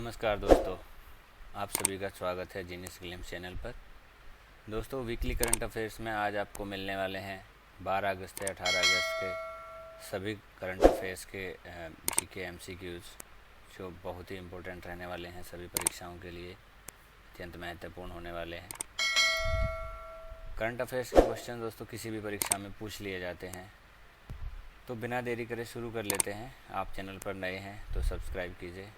नमस्कार दोस्तों, आप सभी का स्वागत है जीनियस ग्लिम्स चैनल पर। दोस्तों, वीकली करंट अफेयर्स में आज आपको मिलने वाले हैं 12 अगस्त से 18 अगस्त के सभी करंट अफेयर्स के जीके एमसीक्यूज़, जो बहुत ही इम्पोर्टेंट रहने वाले हैं सभी परीक्षाओं के लिए, अत्यंत महत्वपूर्ण होने वाले हैं। करंट अफेयर्स के क्वेश्चन दोस्तों किसी भी परीक्षा में पूछ लिए जाते हैं, तो बिना देरी करे शुरू कर लेते हैं। आप चैनल पर नए हैं तो सब्सक्राइब कीजिए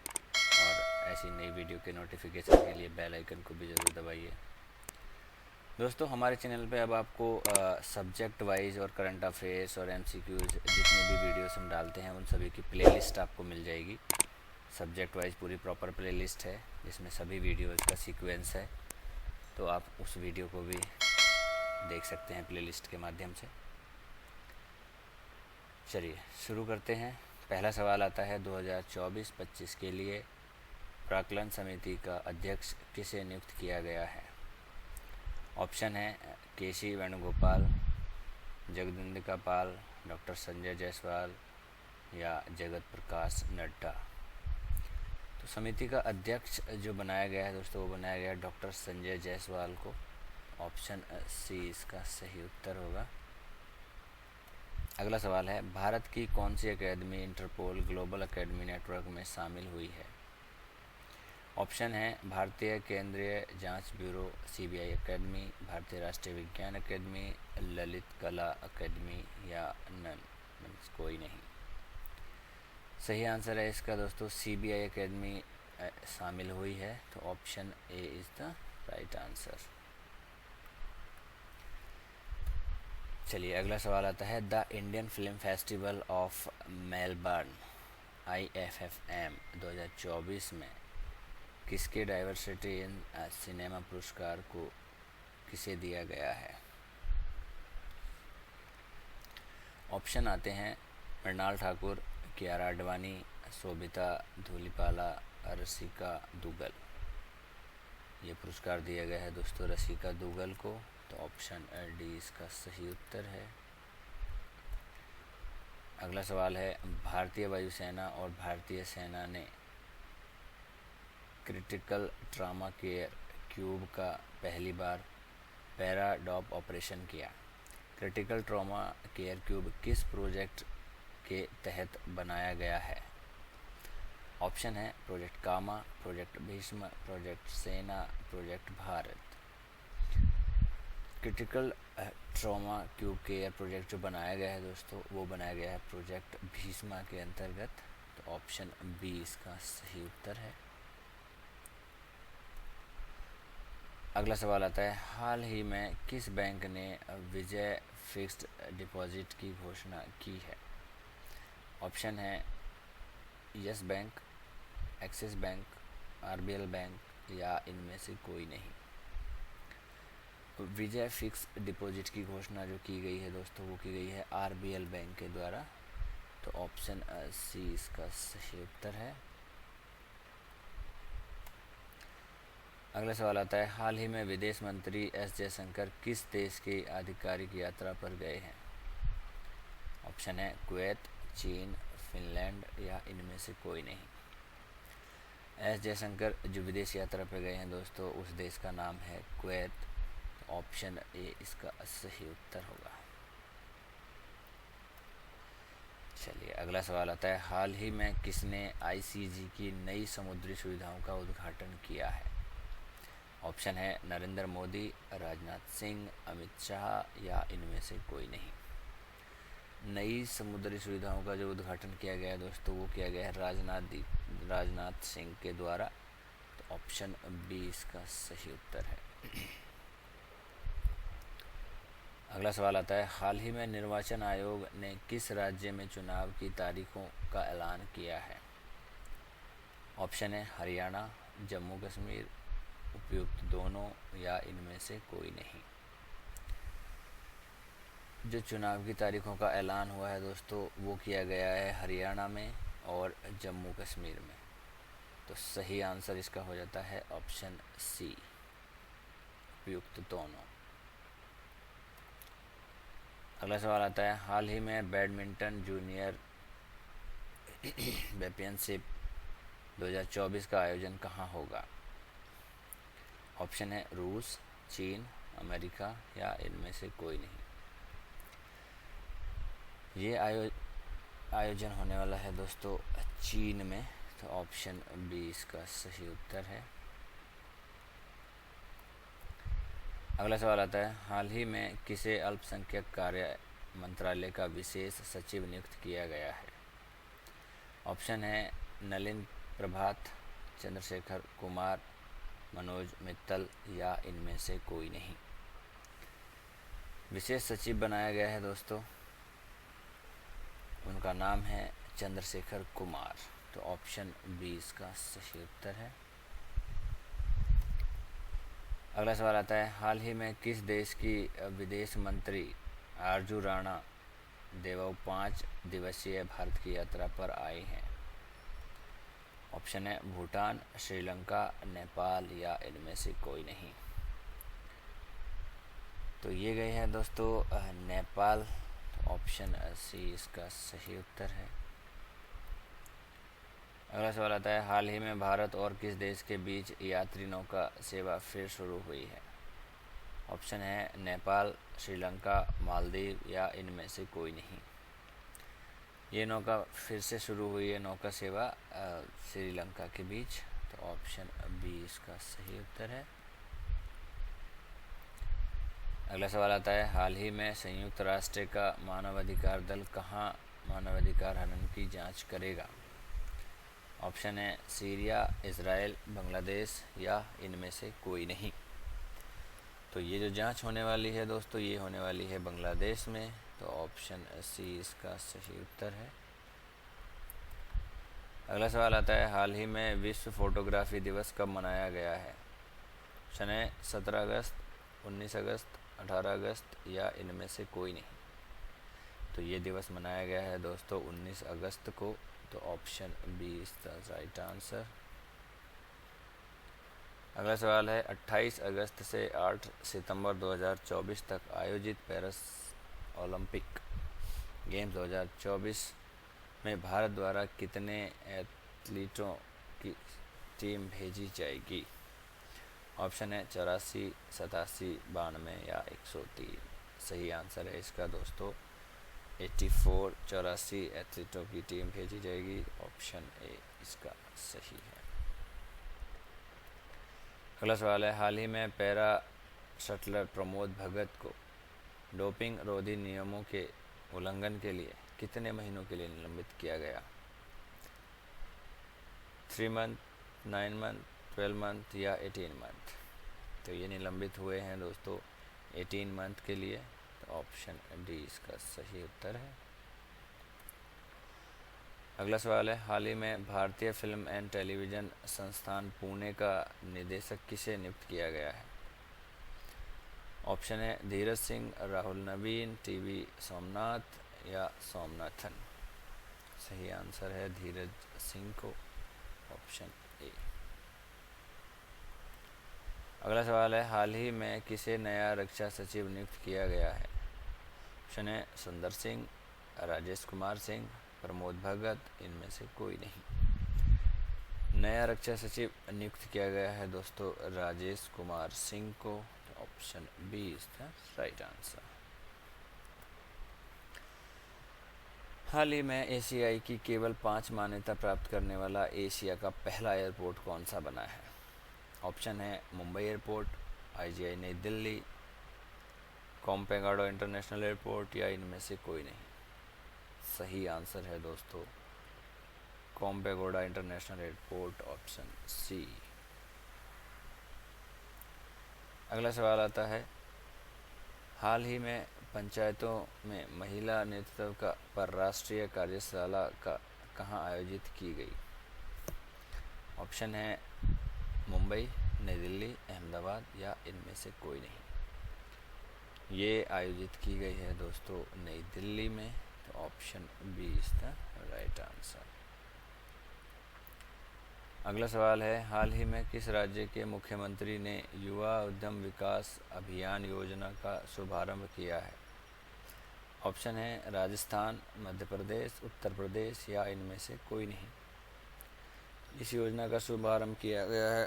और ऐसी नई वीडियो के नोटिफिकेशन के लिए बेल आइकन को भी ज़रूर दबाइए। दोस्तों, हमारे चैनल पे अब आपको सब्जेक्ट वाइज और करंट अफेयर्स और एमसीक्यूज़ जितनी भी वीडियोस हम डालते हैं उन सभी की प्लेलिस्ट आपको मिल जाएगी। सब्जेक्ट वाइज पूरी प्रॉपर प्लेलिस्ट है जिसमें सभी वीडियोस का सीक्वेंस है, तो आप उस वीडियो को भी देख सकते हैं प्लेलिस्ट के माध्यम से। चलिए शुरू करते हैं। पहला सवाल आता है 2024-25 के लिए प्राक्कलन समिति का अध्यक्ष किसे नियुक्त किया गया है? ऑप्शन है केसी वेणुगोपाल, जगदम्बिका पाल, डॉक्टर संजय जायसवाल या जगत प्रकाश नड्डा। तो समिति का अध्यक्ष जो बनाया गया है दोस्तों, वो बनाया गया है डॉक्टर संजय जायसवाल को। ऑप्शन सी इसका सही उत्तर होगा। अगला सवाल है भारत की कौन सी academy Interpol global academy network में शामिल हुई है? ऑप्शन है भारतीय केंद्रीय जांच ब्यूरो सीबीआई अकेडमी, भारतीय राष्ट्रीय विज्ञान अकेडमी, ललित कला अकेडमी या नन, कोई नहीं। सही आंसर है इसका दोस्तों सीबीआई अकेडमी शामिल हुई है, तो option A is the right answer. चलिए अगला सवाल आता है the Indian film festival of Melbourne IFFM 2024 में किसके डाइवर्सिटी इन सिनेमा पुरस्कार को किसे दिया गया है? ऑप्शन आते हैं मृणाल ठाकुर, कियारा आडवाणी, शोभिता धूलिपाला, रसिका दुग्गल। ये पुरस्कार दिया गया है दोस्तों रसिका दुग्गल को, तो ऑप्शन डी इसका सही उत्तर है। अगला सवाल है भारतीय वायुसेना और भारतीय सेना ने क्रिटिकल ट्रॉमा केयर क्यूब का पहली बार पैराडॉप ऑपरेशन किया। क्रिटिकल ट्रॉमा केयर क्यूब किस प्रोजेक्ट के तहत बनाया गया है? ऑप्शन है प्रोजेक्ट कामा, प्रोजेक्ट भीष्म, प्रोजेक्ट सेना, project Bharat. Critical trauma cube care project जो बनाया गया है दोस्तों, वो बनाया गया है प्रोजेक्ट भीष्मा के अंतर्गत, तो ऑप्शन बी इसका सही उत्तर है। अगला सवाल आता है हाल ही में किस बैंक ने विजय फिक्स्ड डिपॉजिट की घोषणा की है? ऑप्शन है yes bank, axis bank, RBL bank या इनमें से कोई नहीं। विजय फिक्स डिपॉजिट की घोषणा जो की गई है दोस्तों, वो की गई है RBL बैंक के द्वारा, तो ऑप्शन सी इसका सही उत्तर है। अगला सवाल आता है हाल ही में विदेश मंत्री S जयशंकर किस देश की आधिकारिक यात्रा पर गए हैं? ऑप्शन है कुवैत, चीन, फिनलैंड या इनमें से कोई नहीं। S जयशंकर जो विदेश यात्रा पर गए हैं दोस्तों, उस देश का नाम है कुवैत, ऑप्शन ए इसका सही उत्तर होगा। चलिए अगला सवाल आता है हाल ही में किसने ICG की नई समुद्री सुविधाओं का उद्घाटन किया है? ऑप्शन है नरेंद्र मोदी, राजनाथ सिंह, अमित शाह या इनमें से कोई नहीं। नई समुद्री सुविधाओं का जो उद्घाटन किया गया है दोस्तों, वो किया गया है राजनाथ सिंह के द्वारा, तो ऑप्शन बी इसका सही उत्तर है। अगला सवाल आता है हाल ही में निर्वाचन आयोग ने किस राज्य में चुनाव की तारीखों का ऐलान किया है? ऑप्शन है हरियाणा, जम्मू कश्मीर, उपयुक्त दोनों या इनमें से कोई नहीं। जो चुनाव की तारीखों का ऐलान हुआ है दोस्तों, वो किया गया है हरियाणा में और जम्मू कश्मीर में, तो सही आंसर इसका हो जाता है ऑप्शन सी, उपयुक्त दोनों। अगला सवाल आता है हाल ही में बैडमिंटन जूनियर चैंपियनशिप 2024 का आयोजन कहाँ होगा? ऑप्शन है रूस, चीन, अमेरिका या इनमें से कोई नहीं। ये आयोजन होने वाला है दोस्तों चीन में, तो ऑप्शन बी इसका सही उत्तर है। अगला सवाल आता है, हाल ही में किसे अल्पसंख्यक कार्य मंत्रालय का विशेष सचिव नियुक्त किया गया है? ऑप्शन है नलिन प्रभात, चंद्रशेखर कुमार, मनोज मित्तल या इनमें से कोई नहीं। विशेष सचिव बनाया गया है दोस्तों, उनका नाम है चंद्रशेखर कुमार, तो ऑप्शन बी इसका सही उत्तर है। अगला सवाल आता है, हाल ही में किस देश की विदेश मंत्री आरजू राणा देवऊ 5 दिवसीय भारत की यात्रा पर आई हैं? ऑप्शन है भूटान, श्रीलंका, नेपाल या इनमें से कोई नहीं। तो ये गए हैं दोस्तों नेपाल, तो ऑप्शन सी इसका सही उत्तर है। अगला सवाल आता है, हाल ही में भारत और किस देश के बीच यात्री नौका सेवा फिर शुरू हुई है? ऑप्शन है नेपाल, श्रीलंका, मालदीव या इनमें से कोई नहीं। ये नौका फिर से शुरू हुई है, नौका सेवा श्रीलंका के बीच, तो ऑप्शन बी इसका सही उत्तर है। अगला सवाल आता है, हाल ही में संयुक्त राष्ट्र का मानवाधिकार दल कहाँ मानवाधिकार हनन की जांच करेगा? ऑप्शन है सीरिया, इजराइल, बांग्लादेश या इनमें से कोई नहीं। तो ये जो जांच होने वाली है दोस्तों, ये होने वाली है बांग्लादेश में, तो ऑप्शन सी इसका सही उत्तर है। अगला सवाल आता है, हाल ही में विश्व फोटोग्राफी दिवस कब मनाया गया है? ऑप्शन है 17 अगस्त, 19 अगस्त, 18 अगस्त या इनमें से कोई नहीं। तो ये दिवस मनाया गया है दोस्तों 19 अगस्त को, तो option B is the right answer. अगला सवाल है, 28 अगस्त से 8 सितंबर 2024 तक आयोजित पेरिस ओलंपिक गेम्स 2024 में भारत द्वारा कितने एथलीटों की टीम भेजी जाएगी? ऑप्शन है 84, 87, 92 या 103। सही आंसर है इसका दोस्तों 84, 84 एथलीटों की टीम भेजी जाएगी, ऑप्शन ए इसका सही है। अगला सवाल है, हाल ही में पैरा शटलर प्रमोद भगत को डोपिंग रोधी नियमों के उल्लंघन के लिए कितने महीनों के लिए निलंबित किया गया? 3 मंथ, 9 मंथ, 12 मंथ या 18 मंथ। तो ये निलंबित हुए हैं दोस्तों 18 मंथ के लिए, तो ऑप्शन डी इसका सही उत्तर है। अगला सवाल है, हाल ही में भारतीय फिल्म एंड टेलीविज़न संस्थान पुणे का निदेशक किसे नियुक्त किया गया है? ऑप्शन है धीरज सिंह, राहुल नवीन, टीवी सोमनाथ या सोमनाथन। सही आंसर है धीरज सिंह को, ऑप्शन ए। अगला सवाल है, हाल ही में किसे नया रक्षा सचिव नियुक्त किया गया है? ऑप्शन है सुंदर सिंह, राजेश कुमार सिंह, प्रमोद भगत, इनमें से कोई नहीं। नया रक्षा सचिव नियुक्त किया गया है दोस्तों राजेश कुमार सिंह को, option B is the right answer. हाल ही में एशियाई की केवल 5 मान्यता प्राप्त करने वाला एशिया का पहला एयरपोर्ट कौन सा बना है? ऑप्शन है मुंबई एयरपोर्ट, आईजीआई नई दिल्ली, कोम्पेगाडो इंटरनेशनल एयरपोर्ट या इनमें से कोई नहीं। सही आंसर है दोस्तों कोम्पेगोडा इंटरनेशनल एयरपोर्ट, ऑप्शन सी। अगला सवाल आता है, हाल ही में पंचायतों में महिला नेतृत्व का पर राष्ट्रीय कार्यशाला का कहाँ आयोजित की गई? ऑप्शन है मुंबई, नई दिल्ली, अहमदाबाद या इनमें से कोई नहीं। ये आयोजित की गई है दोस्तों नई दिल्ली में, तो option B is the right answer. अगला सवाल है, हाल ही में किस राज्य के मुख्यमंत्री ने युवा उद्यम विकास अभियान योजना का शुभारंभ किया है? ऑप्शन है राजस्थान, मध्य प्रदेश, उत्तर प्रदेश या इनमें से कोई नहीं। इस योजना का शुभारंभ किया गया है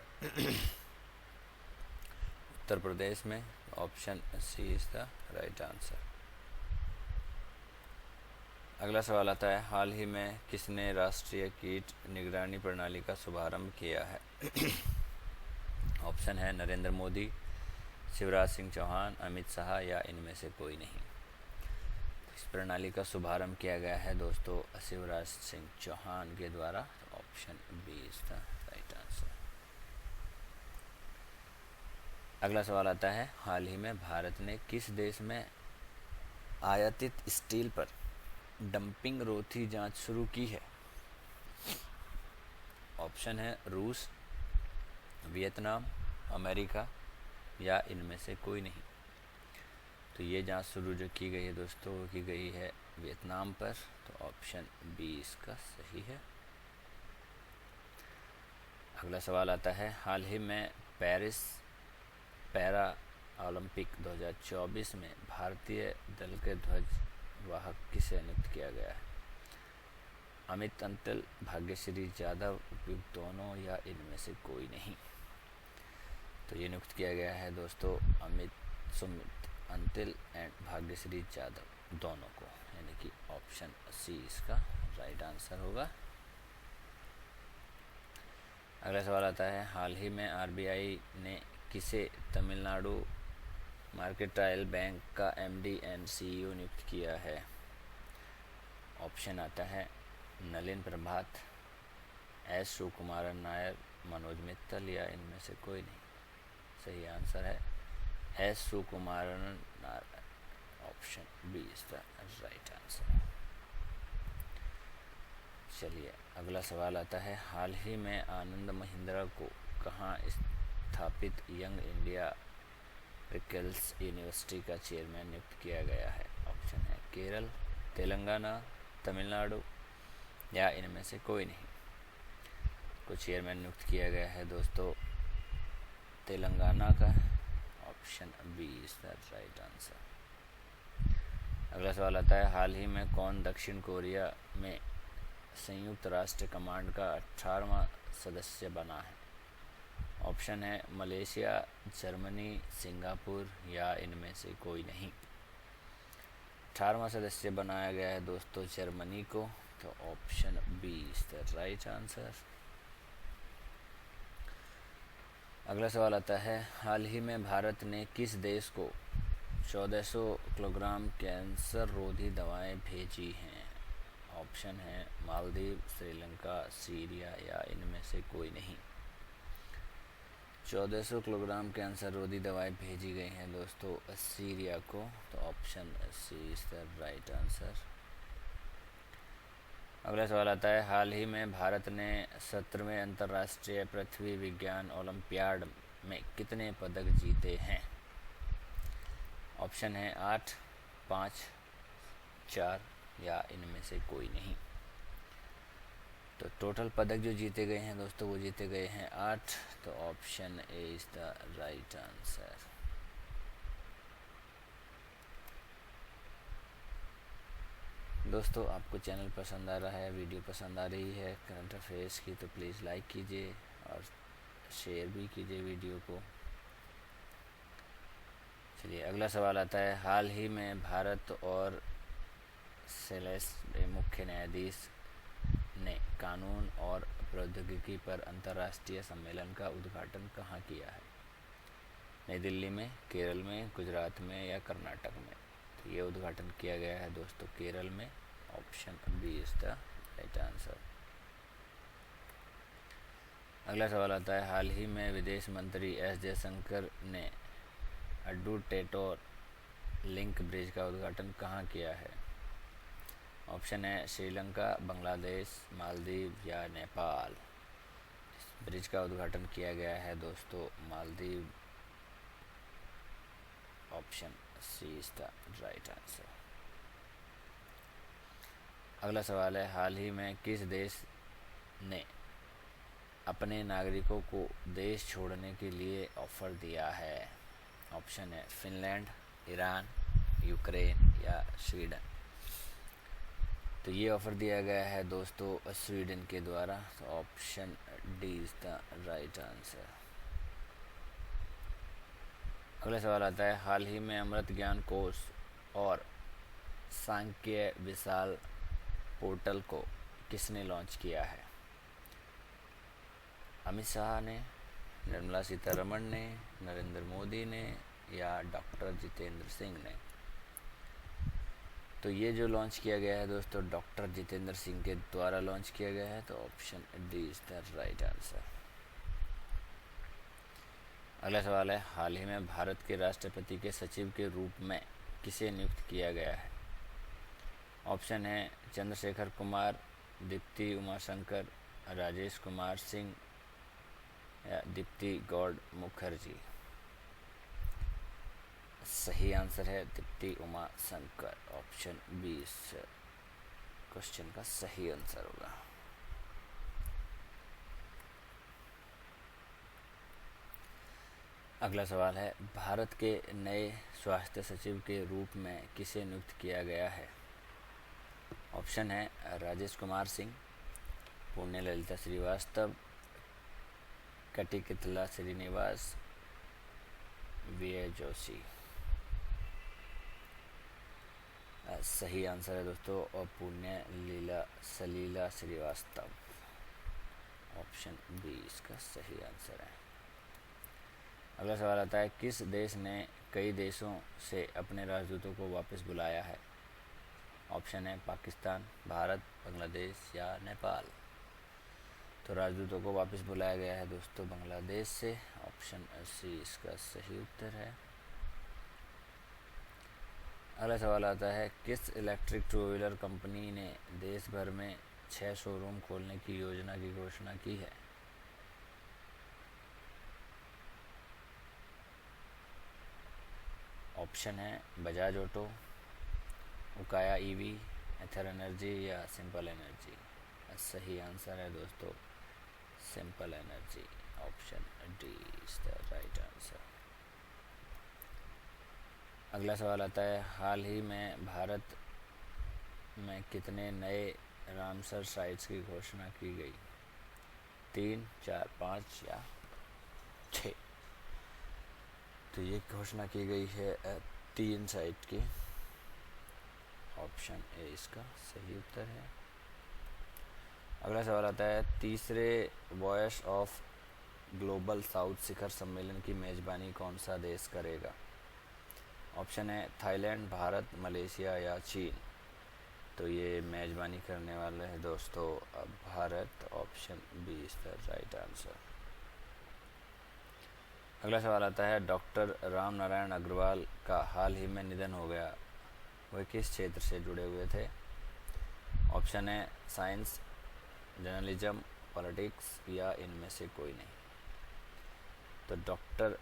उत्तर प्रदेश में। Option C is the right answer. अगला सवाल आता है, हाल ही में किसने राष्ट्रीय कीट निगरानी प्रणाली का शुभारंभ किया है? ऑप्शन है नरेंद्र मोदी, शिवराज सिंह चौहान, अमित शाह या इनमें से कोई नहीं। इस प्रणाली का शुभारंभ किया गया है दोस्तों शिवराज सिंह चौहान के द्वारा। Option B is the right answer. अगला सवाल आता है, हाल ही में भारत ने किस देश में आयातित स्टील पर डंपिंग रोधी जांच शुरू की है? ऑप्शन है रूस, वियतनाम, अमेरिका या इनमें से कोई नहीं। तो ये जांच शुरू जो की गई है दोस्तों वो की गई है वियतनाम पर। तो ऑप्शन बी इसका सही है। अगला सवाल आता है, हाल ही में पेरिस पैरा ओलंपिक 2024 में भारतीय दल के ध्वज वाहक किसे नियुक्त किया गया है? अमित अंतिल, भाग्यश्री यादव, उपयुक्त दोनों या इनमें से कोई नहीं। तो ये नियुक्त किया गया है दोस्तों सुमित अंतिल एंड भाग्यश्री यादव दोनों को, यानी कि ऑप्शन सी इसका राइट आंसर होगा। अगला सवाल आता है, हाल ही में आरबीआई ने किसे तमिलनाडु मर्केंटाइल बैंक का एमडी एंड सीईओ नियुक्त किया है? ऑप्शन आता है नलिन प्रभात, एस सुकुमारन नायर, मनोज मित्तल या इनमें से कोई नहीं। सही आंसर है S Sukumaran Nair. Option B is the right answer. चलिए अगला सवाल आता है, हाल ही में आनंद महिंद्रा को कहाँ स्थापित यंग इंडिया पिकल्स यूनिवर्सिटी का चेयरमैन नियुक्त किया गया है? ऑप्शन है केरल, तेलंगाना, तमिलनाडु या इनमें से कोई नहीं। को चेयरमैन नियुक्त किया गया है दोस्तों तेलंगाना का। Option B is the right answer. अगला सवाल आता है, हाल ही में कौन दक्षिण कोरिया में संयुक्त राष्ट्र कमांड का 18वां सदस्य बना है? ऑप्शन है मलेशिया, जर्मनी, सिंगापुर या इनमें से कोई नहीं। 18वां सदस्य बनाया गया है दोस्तों जर्मनी को। तो option B is the right answer. अगला सवाल आता है, हाल ही में भारत ने किस देश को 1400 किलोग्राम कैंसर रोधी दवाएं भेजी हैं? ऑप्शन है मालदीव, श्रीलंका, सीरिया या इनमें से कोई नहीं। 1400 किलोग्राम कैंसर रोधी दवाएं भेजी गई हैं दोस्तों सीरिया को। तो option C is the right answer. अगला सवाल आता है, हाल ही में भारत ने 17वें अंतर्राष्ट्रीय पृथ्वी विज्ञान ओलंपियाड में कितने पदक जीते हैं? ऑप्शन है 8, 5, 4 या इनमें से कोई नहीं। तो टोटल पदक जो जीते गए हैं दोस्तों वो जीते गए हैं 8। तो option A is the right answer. दोस्तों आपको चैनल पसंद आ रहा है, वीडियो पसंद आ रही है करंट अफेयर्स की, तो प्लीज़ लाइक कीजिए और शेयर भी कीजिए वीडियो को। चलिए अगला सवाल आता है, हाल ही में भारत और सेलेस्ट मुख्य न्यायाधीश ने कानून और प्रौद्योगिकी पर अंतर्राष्ट्रीय सम्मेलन का उद्घाटन कहाँ किया है? नई दिल्ली में, केरल में, गुजरात में या कर्नाटक में? तो ये उद्घाटन किया गया है दोस्तों केरल में। Option B is the right answer. अगला सवाल आता है, हाल ही में विदेश मंत्री एस जयशंकर ने अड्डू-टेटोर लिंक ब्रिज का उद्घाटन कहाँ किया है? ऑप्शन है श्रीलंका, बांग्लादेश, मालदीव या नेपाल। इस ब्रिज का उद्घाटन किया गया है दोस्तों Maldives. Option C is the right answer. अगला सवाल है, हाल ही में किस देश ने अपने नागरिकों को देश छोड़ने के लिए ऑफर दिया है? ऑप्शन है फिनलैंड, ईरान, यूक्रेन या स्वीडन। तो ये ऑफ़र दिया गया है दोस्तों स्वीडन के द्वारा। तो option D is the right answer. अगला सवाल आता है, हाल ही में अमृत ज्ञान कोश और सांख्य विशाल पोर्टल को किसने लॉन्च किया है? अमित शाह ने, निर्मला सीतारमण ने, नरेंद्र मोदी ने या डॉक्टर जितेंद्र सिंह ने? तो ये जो लॉन्च किया गया है दोस्तों डॉक्टर जितेंद्र सिंह के द्वारा लॉन्च किया गया है। तो option D is the right answer. अगला सवाल है, हाल ही में भारत के राष्ट्रपति के सचिव के रूप में किसे नियुक्त किया गया है? ऑप्शन है चंद्रशेखर कुमार, दीप्ति उमाशंकर, राजेश कुमार सिंह या दीप्ति गौड़ मुखर्जी। सही आंसर है दीप्ति उमाशंकर। ऑप्शन बी इस क्वेश्चन का सही आंसर होगा। अगला सवाल है, भारत के नए स्वास्थ्य सचिव के रूप में किसे नियुक्त किया गया है? ऑप्शन है राजेश कुमार सिंह, पुण्य ललिता श्रीवास्तव, कटिकितला श्रीनिवास, वीए जोशी। सही आंसर है दोस्तों और पुण्य सलीला श्रीवास्तव। ऑप्शन बी इसका सही आंसर है। अगला सवाल आता है, किस देश ने कई देशों से अपने राजदूतों को वापस बुलाया है? ऑप्शन है पाकिस्तान, भारत, बांग्लादेश या नेपाल। तो राजदूतों को वापस बुलाया गया है दोस्तों बांग्लादेश से। ऑप्शन सी इसका सही उत्तर है। अगला सवाल आता है, किस इलेक्ट्रिक टू व्हीलर कंपनी ने देश भर में 6 शोरूम खोलने की योजना की घोषणा की है? ऑप्शन है बजाज ऑटो, उकाया ईवी, एथर एनर्जी या सिंपल एनर्जी। सही आंसर है दोस्तों simple energy. Option D is the right answer. अगला सवाल आता है, हाल ही में भारत में कितने नए रामसर साइट्स की घोषणा की गई? 3, 4, 5 या 6? तो ये घोषणा की गई है 3 साइट की। ऑप्शन ए इसका सही उत्तर है। अगला सवाल आता है, तीसरे वॉयस ऑफ ग्लोबल साउथ शिखर सम्मेलन की मेज़बानी कौन सा देश करेगा? ऑप्शन है थाईलैंड, भारत, मलेशिया या चीन। तो ये मेज़बानी करने वाले हैं दोस्तों Bharat. Option B is the right answer. अगला सवाल आता है, डॉक्टर राम नारायण अग्रवाल का हाल ही में निधन हो गया, वह किस क्षेत्र से जुड़े हुए थे? ऑप्शन है साइंस, जर्नलिज्म, पॉलिटिक्स या इनमें से कोई नहीं। तो डॉक्टर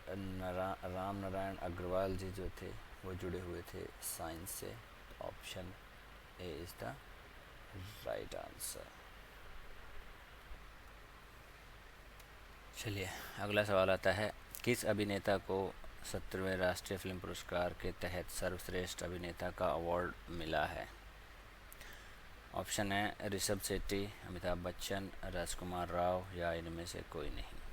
राम नारायण अग्रवाल जी जो थे वो जुड़े हुए थे साइंस से। Option A is the right answer. चलिए अगला सवाल आता है, किस अभिनेता को 17वें राष्ट्रीय फिल्म पुरस्कार के तहत सर्वश्रेष्ठ अभिनेता का अवार्ड मिला है? ऑप्शन है ऋषभ शेट्टी, अमिताभ बच्चन, राजकुमार राव या इनमें से कोई नहीं।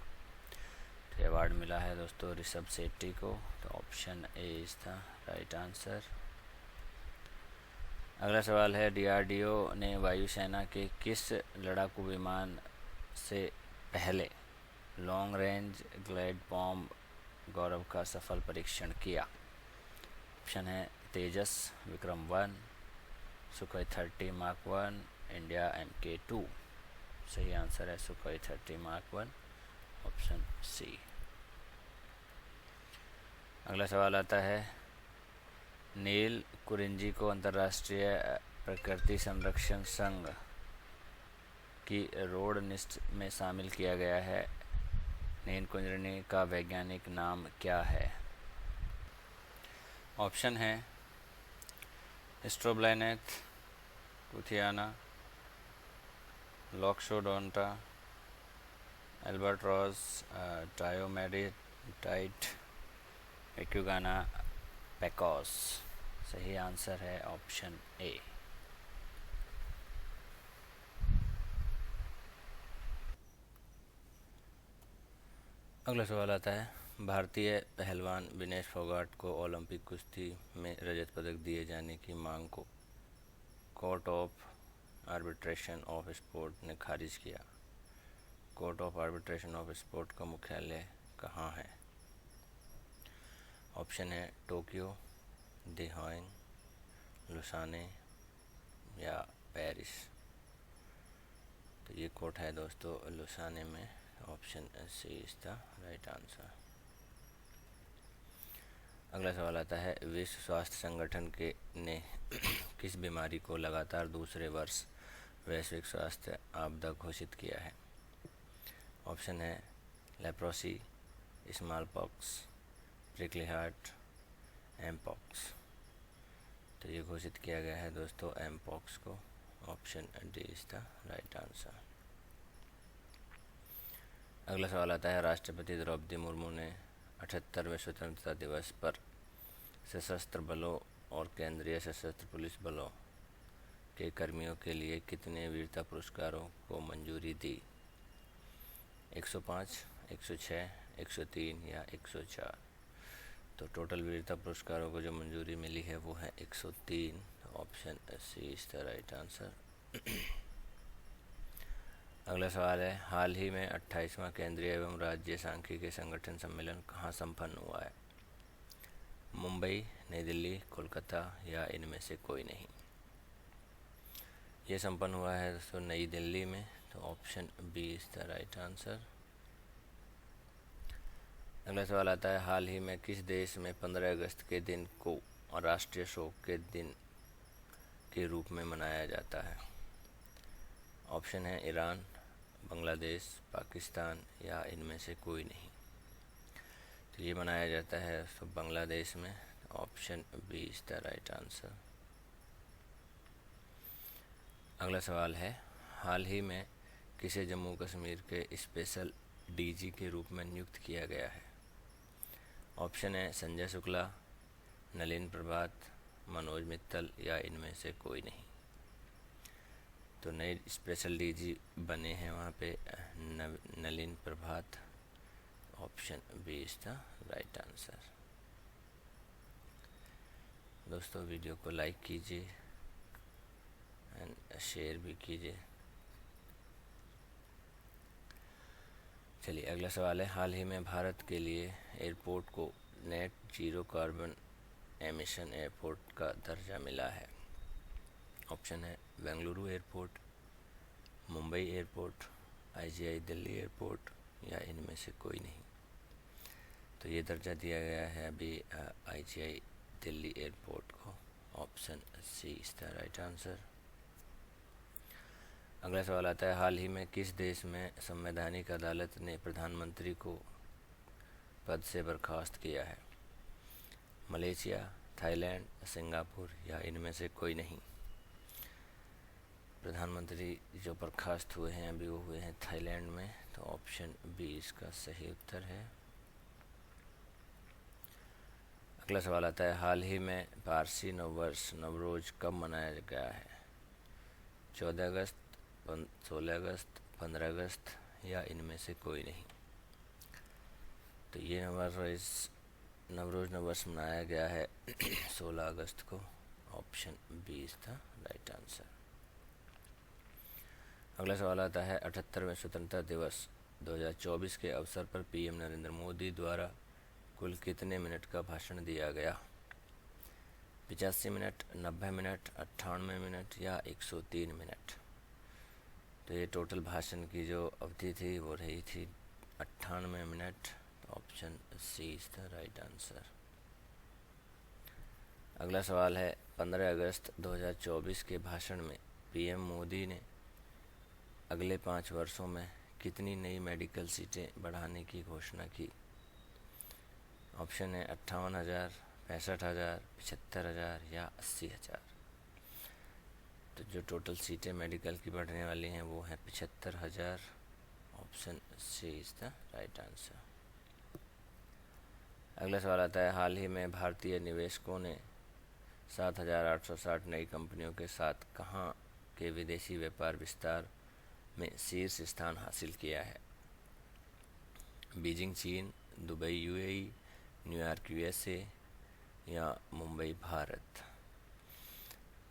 तो अवार्ड मिला है दोस्तों ऋषभ शेट्टी को। तो option A is the right answer. अगला सवाल है, डीआरडीओ ने वायुसेना के किस लड़ाकू विमान से पहले long range glide bomb Gaurav का सफल परीक्षण किया? ऑप्शन है Tejas, Vikram 1, Sukhoi 30 mark 1, India MK2। सही आंसर है सुखोई 30 मार्क 1। Option C. अगला सवाल आता है, नील कुरिंजी को अंतर्राष्ट्रीय प्रकृति संरक्षण संघ की रोड लिस्ट में शामिल किया गया है। नील कुरिंजी का वैज्ञानिक नाम क्या है? ऑप्शन है स्ट्रोब्लाइनेथ कुथियाना, लॉक्सोडोंटा, एल्बाट्रॉस ट्रायोमेडिटाइट, एक्यूगाना पैकोस। सही आंसर है ऑप्शन ए। अगला सवाल आता है, भारतीय पहलवान विनेश फोगाट को ओलंपिक कुश्ती में रजत पदक दिए जाने की मांग को court of arbitration of sport ने खारिज किया। Court of arbitration of sport का मुख्यालय कहाँ है? ऑप्शन है टोक्यो, देहान, लुसाने या पेरिस। तो ये कोर्ट है दोस्तों लुसाने में। Option C is the right answer. अगला सवाल आता है, विश्व स्वास्थ्य संगठन के ने किस बीमारी को लगातार दूसरे वर्ष वैश्विक स्वास्थ्य आपदा घोषित किया है? ऑप्शन है leprosy, small pox, prickly heart, mpox. तो ये घोषित किया गया है दोस्तों एमपॉक्स को। Option D is the right answer. अगला सवाल आता है, राष्ट्रपति द्रौपदी मुर्मू ने 78वें स्वतंत्रता दिवस पर सशस्त्र बलों और केंद्रीय सशस्त्र पुलिस बलों के कर्मियों के लिए कितने वीरता पुरस्कारों को मंजूरी दी? 105, 106, 103 या 104। तो टोटल वीरता पुरस्कारों को जो मंजूरी मिली है वो है 103। Option C is the right answer. अगला सवाल है, हाल ही में 28वां केंद्रीय एवं राज्य सांख्यिकी संगठन सम्मेलन कहाँ संपन्न हुआ है? मुंबई, नई दिल्ली, कोलकाता या इनमें से कोई नहीं। ये संपन्न हुआ है दोस्तों नई दिल्ली में। तो option B is the right answer. अगला सवाल आता है, हाल ही में किस देश में 15 अगस्त के दिन को राष्ट्रीय शोक के दिन के रूप में मनाया जाता है? ऑप्शन है ईरान, बांग्लादेश, पाकिस्तान या इनमें से कोई नहीं। तो ये मनाया जाता है तो बांग्लादेश में। Option B is the right answer. अगला सवाल है, हाल ही में किसे जम्मू कश्मीर के स्पेशल डीजी के रूप में नियुक्त किया गया है? ऑप्शन है संजय शुक्ला, नलिन प्रभात, मनोज मित्तल या इनमें से कोई नहीं। तो नए स्पेशल डीजी बने हैं वहाँ पे Nalin Prabhat. Option B is the right answer. दोस्तों वीडियो को लाइक कीजिए एंड शेयर भी कीजिए। चलिए अगला सवाल है, हाल ही में भारत के लिए एयरपोर्ट को net zero carbon emission airport का दर्जा मिला है। ऑप्शन है Bengaluru airport, Mumbai airport, IGI Delhi airport या इनमें से कोई नहीं। तो ये दर्जा दिया गया है अभी आईजीआई दिल्ली एयरपोर्ट को। Option C is the right answer. अगला सवाल आता है, हाल ही में किस देश में संवैधानिक अदालत ने प्रधानमंत्री को पद से बर्खास्त किया है? मलेशिया, थाईलैंड, सिंगापुर या इनमें से कोई नहीं। प्रधानमंत्री जो बर्खास्त हुए हैं अभी वो हुए हैं थाईलैंड में। तो ऑप्शन बी इसका सही उत्तर है। अगला सवाल आता है, हाल ही में पारसी नववर्ष नवरोज कब मनाया गया है? 14 अगस्त, 16 अगस्त, 15 अगस्त या इनमें से कोई नहीं। तो ये नवरोज नववर्ष मनाया गया है 16 अगस्त को। Option B is the right answer. अगला सवाल आता है, 78वें स्वतंत्रता दिवस 2024 के अवसर पर पीएम नरेंद्र मोदी द्वारा कुल कितने मिनट का भाषण दिया गया? 85 मिनट, 90 मिनट, 98 मिनट या 103 मिनट। तो ये टोटल भाषण की जो अवधि थी वो रही थी 98 minute. Option C is the right answer. अगला सवाल है, 15 अगस्त 2024 के भाषण में पीएम मोदी ने अगले 5 वर्षों में कितनी नई मेडिकल सीटें बढ़ाने की घोषणा की? ऑप्शन है 58,000, 65,000, 75,000 या 80,000। तो जो टोटल सीटें मेडिकल की बढ़ने वाली हैं वो हैं 75,000। Option C is the right answer. अगला सवाल आता है, हाल ही में भारतीय निवेशकों ने 7,860 नई कंपनियों के साथ कहाँ के विदेशी व्यापार विस्तार में शीर्ष स्थान हासिल किया है? बीजिंग चीन, दुबई यूएई, न्यूयॉर्क यूएसए या मुंबई भारत।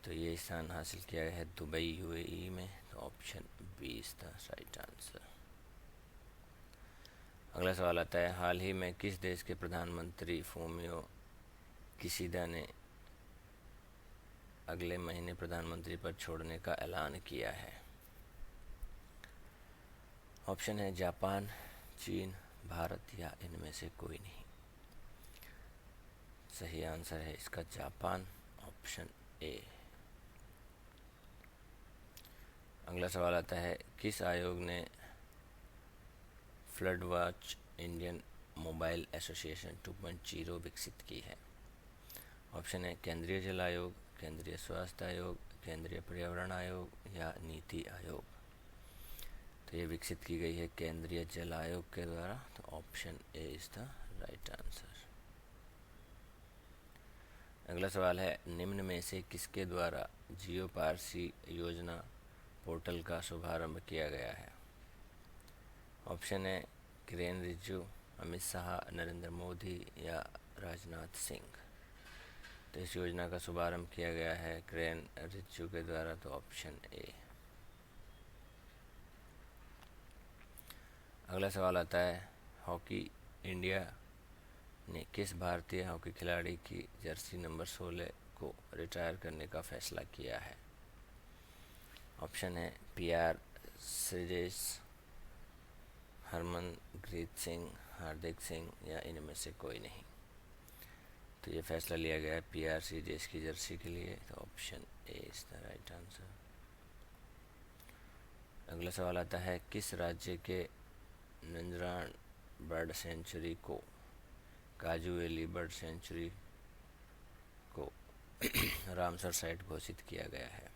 तो ये स्थान हासिल किया है दुबई यूएई में, तो option B is the right answer. अगला सवाल आता है, हाल ही में किस देश के प्रधानमंत्री फूमियो किशिदा ने अगले महीने प्रधानमंत्री पद छोड़ने का ऐलान किया है? ऑप्शन है जापान, चीन, भारत या इनमें से कोई नहीं। सही आंसर है इसका जापान, ऑप्शन ए। अगला सवाल आता है, किस आयोग ने flood watch Indian mobile association 2.0 विकसित की है? ऑप्शन है केंद्रीय जल आयोग, केंद्रीय स्वास्थ्य आयोग, केंद्रीय पर्यावरण आयोग या नीति आयोग। तो ये विकसित की गई है केंद्रीय जल आयोग के द्वारा, तो option A is the right answer. अगला सवाल है, निम्न में से किसके द्वारा जियो पारसी योजना पोर्टल का शुभारंभ किया गया है? ऑप्शन है किरेन रिजिजू, अमित शाह, नरेंद्र मोदी या राजनाथ सिंह। तो इस योजना का शुभारंभ किया गया है किरेन रिजिजू के द्वारा, तो ऑप्शन ए। अगला सवाल आता है, हॉकी इंडिया ने किस भारतीय हॉकी खिलाड़ी की जर्सी नंबर 16 को रिटायर करने का फैसला किया है? ऑप्शन है पीआर श्रीजेश, हरमनप्रीत सिंह, हार्दिक सिंह या इनमें से कोई नहीं। तो ये फैसला लिया गया है पीआर श्रीजेश की जर्सी के लिए, तो option A is the right answer. अगला सवाल आता है, किस राज्य के नंजरान बर्ड सेंचुरी को काजू वैली बर्ड सेंचुरी को रामसर साइट घोषित किया गया है?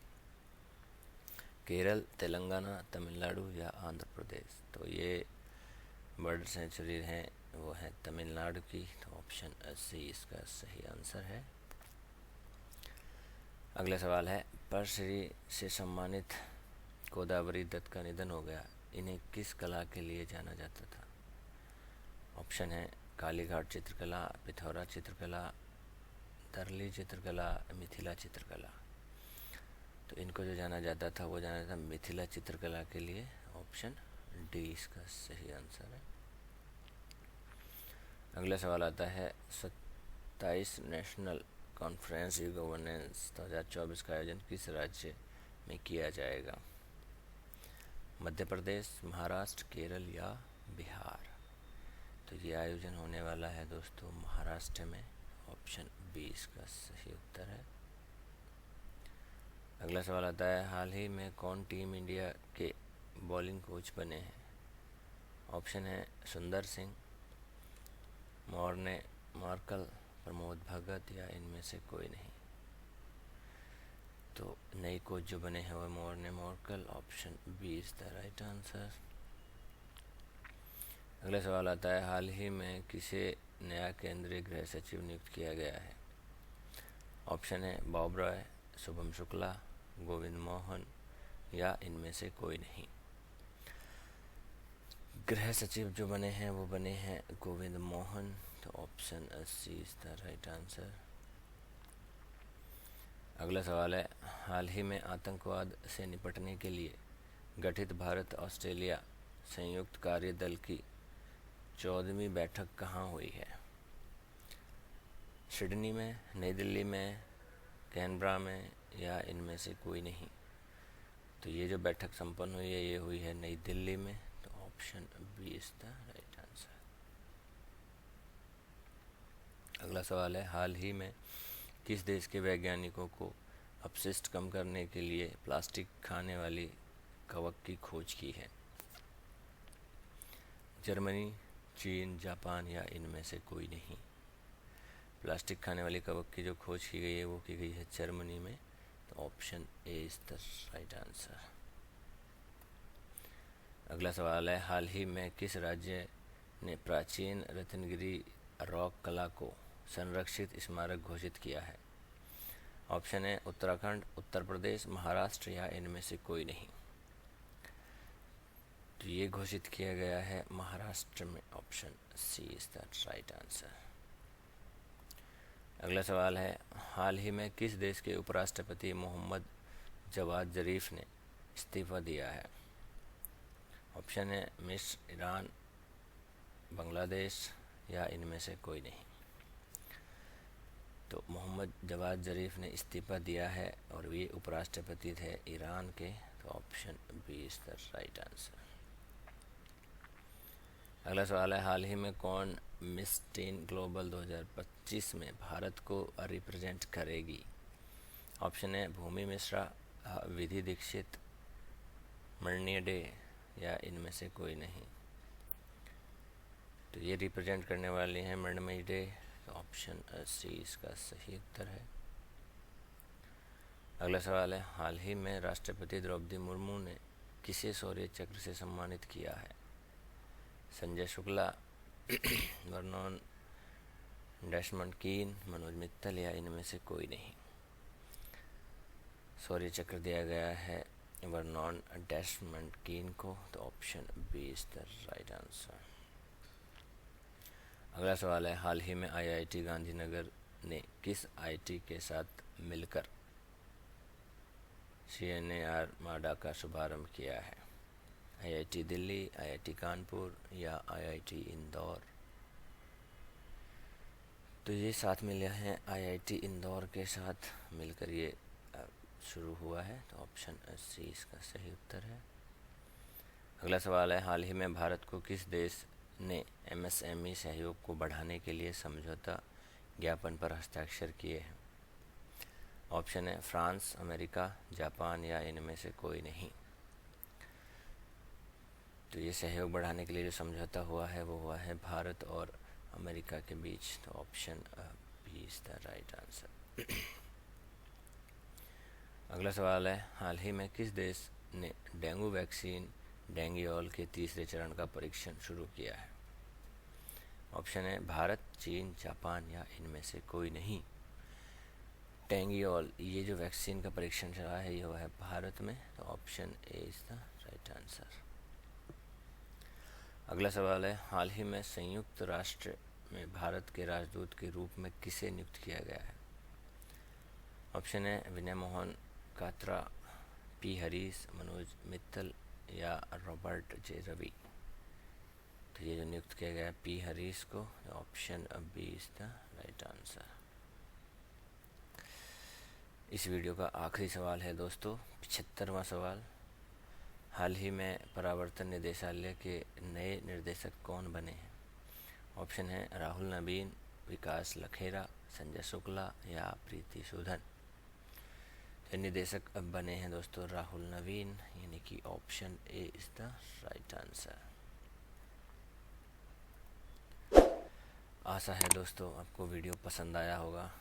केरल, तेलंगाना, तमिलनाडु या आंध्र प्रदेश। तो ये बर्ड सेंचुरी हैं वो है तमिलनाडु की, तो ऑप्शन सी इसका सही आंसर है। अगला सवाल है, पद्मश्री से सम्मानित गोदावरी दत्त का निधन हो गया, इन्हें किस कला के लिए जाना जाता था? ऑप्शन है कालीघाट चित्रकला, पिथौरा चित्रकला, दरली चित्रकला, मिथिला चित्रकला। तो इनको जो जाना जाता था वो जाना जाता मिथिला चित्रकला के लिए, ऑप्शन डी इसका सही आंसर है। अगला सवाल आता है, 27 नेशनल कॉन्फ्रेंस ई गवर्नेंस 2024 का आयोजन किस राज्य में किया जाएगा? मध्य प्रदेश, महाराष्ट्र, केरल या बिहार। तो ये आयोजन होने वाला है दोस्तों महाराष्ट्र में, ऑप्शन बी इसका सही उत्तर है। अगला सवाल आता है, हाल ही में कौन टीम इंडिया के बॉलिंग कोच बने हैं? ऑप्शन है सुंदर सिंह, मॉर्ने मार्कल, प्रमोद भगत या इनमें से कोई नहीं। तो नई कोच जो बने हैं वो Morne Morkel, option B is the right answer. अगला सवाल आता है, हाल ही में किसे नया केंद्रीय गृह सचिव नियुक्त किया गया है? ऑप्शन है बॉब रॉय, शुभम शुक्ला, गोविंद मोहन या इनमें से कोई नहीं। गृह सचिव जो बने हैं वो बने हैं गोविंद मोहन, तो option C is the right answer. अगला सवाल है, हाल ही में आतंकवाद से निपटने के लिए गठित भारत ऑस्ट्रेलिया संयुक्त कार्य दल की 14वीं बैठक कहाँ हुई है? सिडनी में, नई दिल्ली में, कैनबरा में या इनमें से कोई नहीं। तो ये जो बैठक संपन्न हुई है ये हुई है नई दिल्ली में, तो option B is the right answer. अगला सवाल है, हाल ही में किस देश के वैज्ञानिकों को अपशिष्ट कम करने के लिए प्लास्टिक खाने वाली कवक की खोज की है? जर्मनी, चीन, जापान या इनमें से कोई नहीं। प्लास्टिक खाने वाली कवक की जो खोज की गई है वो की गई है जर्मनी में, तो option A is the right answer. अगला सवाल है, हाल ही में किस राज्य ने प्राचीन रत्नगिरी रॉक कला को संरक्षित स्मारक घोषित किया है? ऑप्शन है उत्तराखंड, उत्तर प्रदेश, महाराष्ट्र या इनमें से कोई नहीं। तो ये घोषित किया गया है महाराष्ट्र में। Option C is the right answer. अगला सवाल है, हाल ही में किस देश के उपराष्ट्रपति मोहम्मद जवाद जरीफ ने इस्तीफा दिया है? ऑप्शन है मिस्र, ईरान, बांग्लादेश या इनमें से कोई नहीं। तो मोहम्मद जवाद जरीफ ने इस्तीफा दिया है और ये उपराष्ट्रपति थे ईरान के। तो option B is the right answer. अगला सवाल है, हाल ही में कौन मिस टीन ग्लोबल 2025 में भारत को रिप्रेजेंट करेगी? ऑप्शन है भूमि मिश्रा, विधि दीक्षित, मृण्मयी डे या इनमें से कोई नहीं। तो ये रिप्रेजेंट करने वाली हैं मृण्मयी डे। तो ऑप्शन सी इसका सही उत्तर है। अगला सवाल है, हाल ही में राष्ट्रपति द्रौपदी मुर्मू ने किसे शौर्य चक्र से सम्मानित किया है? संजय शुक्ला, वर्नोन डेसमंड कीन, मनोज मित्तल या इनमें से कोई नहीं। शौर्य चक्र दिया गया है वर्नोन डेसमंड कीन को। तो option B is the right answer. अगला सवाल है, हाल ही में आईआईटी गांधीनगर ने किस आईटी के साथ मिलकर CNAR माडा का शुभारंभ किया है? आईआईटी दिल्ली, आईआईटी कानपुर या आईआईटी इंदौर? तो ये साथ मिले हैं आईआईटी इंदौर के साथ मिलकर ये शुरू हुआ है। तो ऑप्शन सी इसका सही उत्तर है। अगला सवाल है, हाल ही में भारत को किस देश ने MSME सहयोग को बढ़ाने के लिए समझौता ज्ञापन पर हस्ताक्षर किए हैं? ऑप्शन है फ्रांस, अमेरिका, जापान या इनमें से कोई नहीं। तो ये सहयोग बढ़ाने के लिए जो समझौता हुआ है वो हुआ है भारत और अमेरिका के बीच। तो option B is the right answer. अगला सवाल है, हाल ही में किस देश ने डेंगू वैक्सीन डेंगियोल के तीसरे चरण का परीक्षण शुरू किया है? ऑप्शन है भारत, चीन, जापान या इनमें से कोई नहीं। डेंगियोल ये जो वैक्सीन का परीक्षण चला है ये हुआ है भारत में। तो option A is the right answer. अगला सवाल है, हाल ही में संयुक्त राष्ट्र में भारत के राजदूत के रूप में किसे नियुक्त किया गया है? ऑप्शन है विनय मोहन कात्रा, पी हरीश, मनोज मित्तल या रॉबर्ट जे रवि? तो ये जो नियुक्त किया गया है पी हरीश को। Option B is the right answer. इस वीडियो का आखिरी सवाल है दोस्तों, 75वां सवाल, हाल ही में परावर्तन निदेशालय के नए निदेशक कौन बने हैं? ऑप्शन है राहुल नवीन, विकास लखेरा, संजय शुक्ला या प्रीति सूदन? तो निदेशक अब बने हैं दोस्तों राहुल नवीन, यानी कि option A is the right answer. आशा है दोस्तों आपको वीडियो पसंद आया होगा।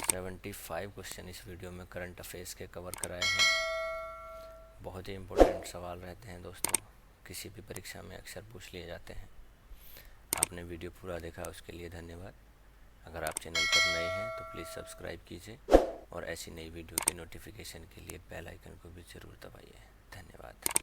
75 क्वेश्चन इस वीडियो में करंट अफेयर्स के कवर कराए हैं। बहुत ही इम्पोर्टेंट सवाल रहते हैं दोस्तों, किसी भी परीक्षा में अक्सर पूछ लिए जाते हैं। आपने वीडियो पूरा देखा उसके लिए धन्यवाद। अगर आप चैनल पर नए हैं तो प्लीज़ सब्सक्राइब कीजिए और ऐसी नई वीडियो के नोटिफिकेशन के लिए बेल आइकन को भी ज़रूर दबाइए। धन्यवाद।